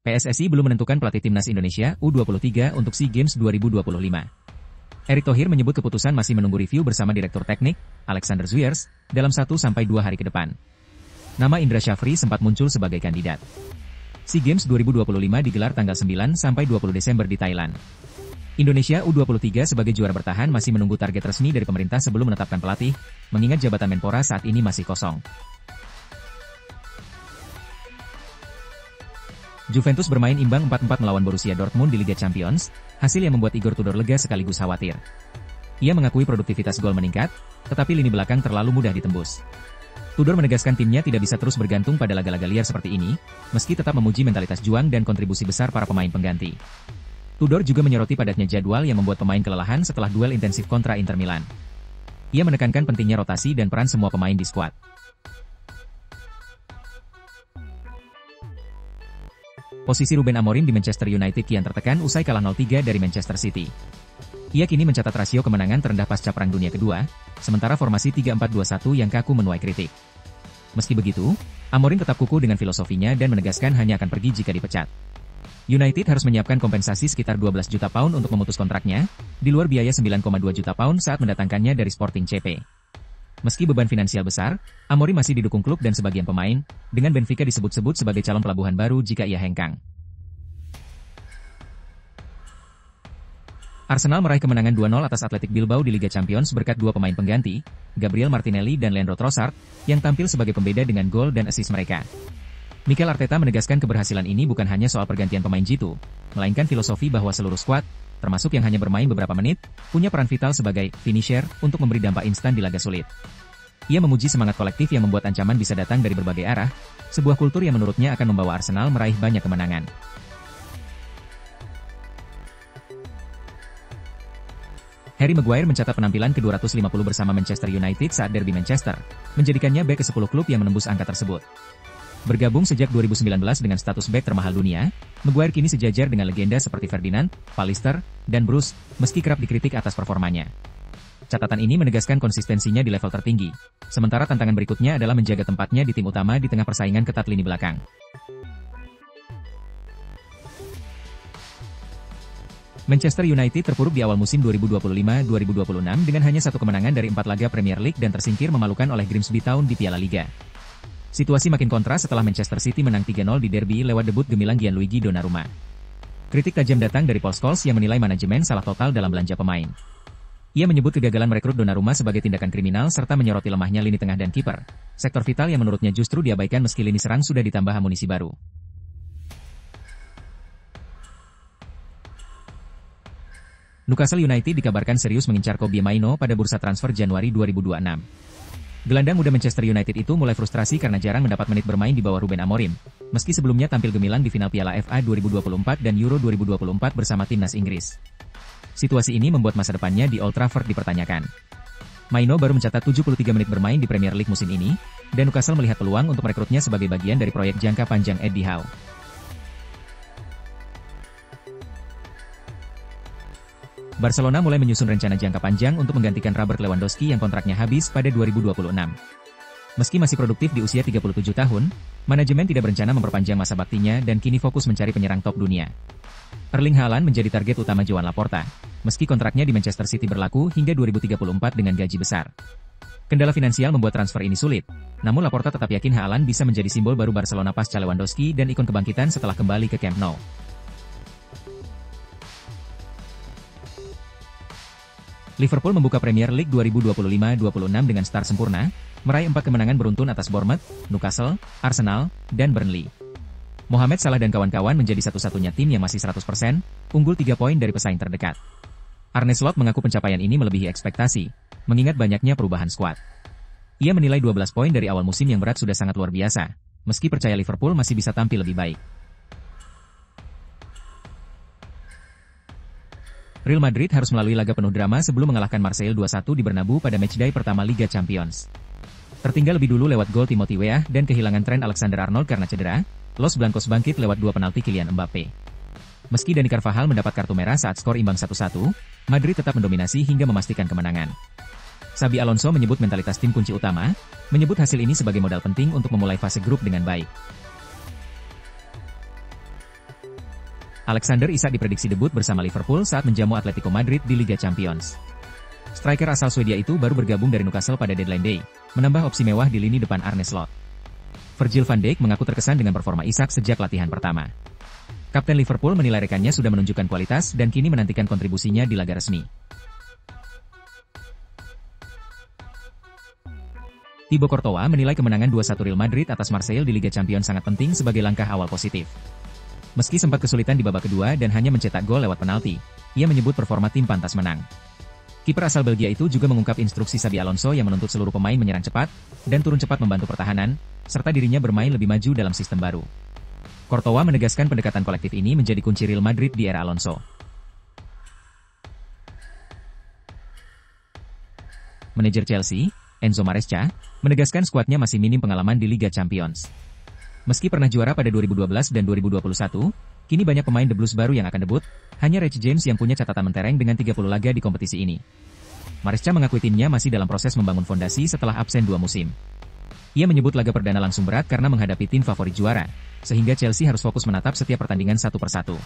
PSSI belum menentukan pelatih timnas Indonesia U23 untuk SEA Games 2025. Erick Thohir menyebut keputusan masih menunggu review bersama Direktur Teknik, Alexander Zwiers, dalam 1-2 hari ke depan. Nama Indra Syafri sempat muncul sebagai kandidat. SEA Games 2025 digelar tanggal 9-20 Desember di Thailand. Indonesia U23 sebagai juara bertahan masih menunggu target resmi dari pemerintah sebelum menetapkan pelatih, mengingat jabatan Menpora saat ini masih kosong. Juventus bermain imbang 4-4 melawan Borussia Dortmund di Liga Champions, hasil yang membuat Igor Tudor lega sekaligus khawatir. Ia mengakui produktivitas gol meningkat, tetapi lini belakang terlalu mudah ditembus. Tudor menegaskan timnya tidak bisa terus bergantung pada laga-laga liar seperti ini, meski tetap memuji mentalitas juang dan kontribusi besar para pemain pengganti. Tudor juga menyoroti padatnya jadwal yang membuat pemain kelelahan setelah duel intensif kontra Inter Milan. Ia menekankan pentingnya rotasi dan peran semua pemain di skuad. Posisi Ruben Amorim di Manchester United kian tertekan usai kalah 0-3 dari Manchester City. Ia kini mencatat rasio kemenangan terendah pasca Perang Dunia Kedua, sementara formasi 3-4-2-1 yang kaku menuai kritik. Meski begitu, Amorim tetap kukuh dengan filosofinya dan menegaskan hanya akan pergi jika dipecat. United harus menyiapkan kompensasi sekitar 12 juta pound untuk memutus kontraknya, di luar biaya 9,2 juta pound saat mendatangkannya dari Sporting CP. Meski beban finansial besar, Amorim masih didukung klub dan sebagian pemain, dengan Benfica disebut-sebut sebagai calon pelabuhan baru jika ia hengkang. Arsenal meraih kemenangan 2-0 atas Athletic Bilbao di Liga Champions berkat dua pemain pengganti, Gabriel Martinelli dan Leandro Trossard, yang tampil sebagai pembeda dengan gol dan assist mereka. Mikel Arteta menegaskan keberhasilan ini bukan hanya soal pergantian pemain jitu, melainkan filosofi bahwa seluruh skuad, termasuk yang hanya bermain beberapa menit, punya peran vital sebagai finisher untuk memberi dampak instan di laga sulit. Ia memuji semangat kolektif yang membuat ancaman bisa datang dari berbagai arah, sebuah kultur yang menurutnya akan membawa Arsenal meraih banyak kemenangan. Harry Maguire mencatat penampilan ke-250 bersama Manchester United saat derby Manchester, menjadikannya bek ke-10 klub yang menembus angka tersebut. Bergabung sejak 2019 dengan status bek termahal dunia, Maguire kini sejajar dengan legenda seperti Ferdinand, Pallister, dan Bruce, meski kerap dikritik atas performanya. Catatan ini menegaskan konsistensinya di level tertinggi, sementara tantangan berikutnya adalah menjaga tempatnya di tim utama di tengah persaingan ketat lini belakang. Manchester United terpuruk di awal musim 2025-2026 dengan hanya 1 kemenangan dari 4 laga Premier League dan tersingkir memalukan oleh Grimsby Town di Piala Liga. Situasi makin kontras setelah Manchester City menang 3-0 di derby lewat debut gemilang Gianluigi Donnarumma. Kritik tajam datang dari Paul Scholes yang menilai manajemen salah total dalam belanja pemain. Ia menyebut kegagalan merekrut Donnarumma sebagai tindakan kriminal serta menyoroti lemahnya lini tengah dan kiper, sektor vital yang menurutnya justru diabaikan meski lini serang sudah ditambah amunisi baru. Newcastle United dikabarkan serius mengincar Kobbie Mainoo pada bursa transfer Januari 2026. Gelandang muda Manchester United itu mulai frustrasi karena jarang mendapat menit bermain di bawah Ruben Amorim, meski sebelumnya tampil gemilang di final Piala FA 2024 dan Euro 2024 bersama timnas Inggris. Situasi ini membuat masa depannya di Old Trafford dipertanyakan. Mainoo baru mencatat 73 menit bermain di Premier League musim ini, dan Newcastle melihat peluang untuk merekrutnya sebagai bagian dari proyek jangka panjang Eddie Howe. Barcelona mulai menyusun rencana jangka panjang untuk menggantikan Robert Lewandowski yang kontraknya habis pada 2026. Meski masih produktif di usia 37 tahun, manajemen tidak berencana memperpanjang masa baktinya dan kini fokus mencari penyerang top dunia. Erling Haaland menjadi target utama Joan Laporta, meski kontraknya di Manchester City berlaku hingga 2034 dengan gaji besar. Kendala finansial membuat transfer ini sulit, namun Laporta tetap yakin Haaland bisa menjadi simbol baru Barcelona pasca Lewandowski dan ikon kebangkitan setelah kembali ke Camp Nou. Liverpool membuka Premier League 2025-26 dengan start sempurna, meraih 4 kemenangan beruntun atas Bournemouth, Newcastle, Arsenal, dan Burnley. Mohamed Salah dan kawan-kawan menjadi satu-satunya tim yang masih 100%, unggul 3 poin dari pesaing terdekat. Arne Slot mengaku pencapaian ini melebihi ekspektasi, mengingat banyaknya perubahan skuad. Ia menilai 12 poin dari awal musim yang berat sudah sangat luar biasa, meski percaya Liverpool masih bisa tampil lebih baik. Real Madrid harus melalui laga penuh drama sebelum mengalahkan Marseille 2-1 di Bernabeu pada matchday pertama Liga Champions. Tertinggal lebih dulu lewat gol Timothy Weah dan kehilangan Trent Alexander-Arnold karena cedera, Los Blancos bangkit lewat 2 penalti Kylian Mbappe. Meski Dani Carvajal mendapat kartu merah saat skor imbang 1-1, Madrid tetap mendominasi hingga memastikan kemenangan. Xabi Alonso menyebut mentalitas tim kunci utama, menyebut hasil ini sebagai modal penting untuk memulai fase grup dengan baik. Alexander Isak diprediksi debut bersama Liverpool saat menjamu Atletico Madrid di Liga Champions. Striker asal Swedia itu baru bergabung dari Newcastle pada deadline day, menambah opsi mewah di lini depan Arne Slot. Virgil van Dijk mengaku terkesan dengan performa Isak sejak latihan pertama. Kapten Liverpool menilai rekannya sudah menunjukkan kualitas dan kini menantikan kontribusinya di laga resmi. Thibaut Courtois menilai kemenangan 2-1 Real Madrid atas Marseille di Liga Champions sangat penting sebagai langkah awal positif. Meski sempat kesulitan di babak kedua dan hanya mencetak gol lewat penalti, ia menyebut performa tim pantas menang. Kiper asal Belgia itu juga mengungkap instruksi Xabi Alonso yang menuntut seluruh pemain menyerang cepat dan turun cepat membantu pertahanan, serta dirinya bermain lebih maju dalam sistem baru. Courtois menegaskan pendekatan kolektif ini menjadi kunci Real Madrid di era Alonso. Manajer Chelsea, Enzo Maresca, menegaskan skuadnya masih minim pengalaman di Liga Champions. Meski pernah juara pada 2012 dan 2021, kini banyak pemain The Blues baru yang akan debut, hanya Reece James yang punya catatan mentereng dengan 30 laga di kompetisi ini. Maresca mengakui timnya masih dalam proses membangun fondasi setelah absen 2 musim. Ia menyebut laga perdana langsung berat karena menghadapi tim favorit juara, sehingga Chelsea harus fokus menatap setiap pertandingan satu persatu.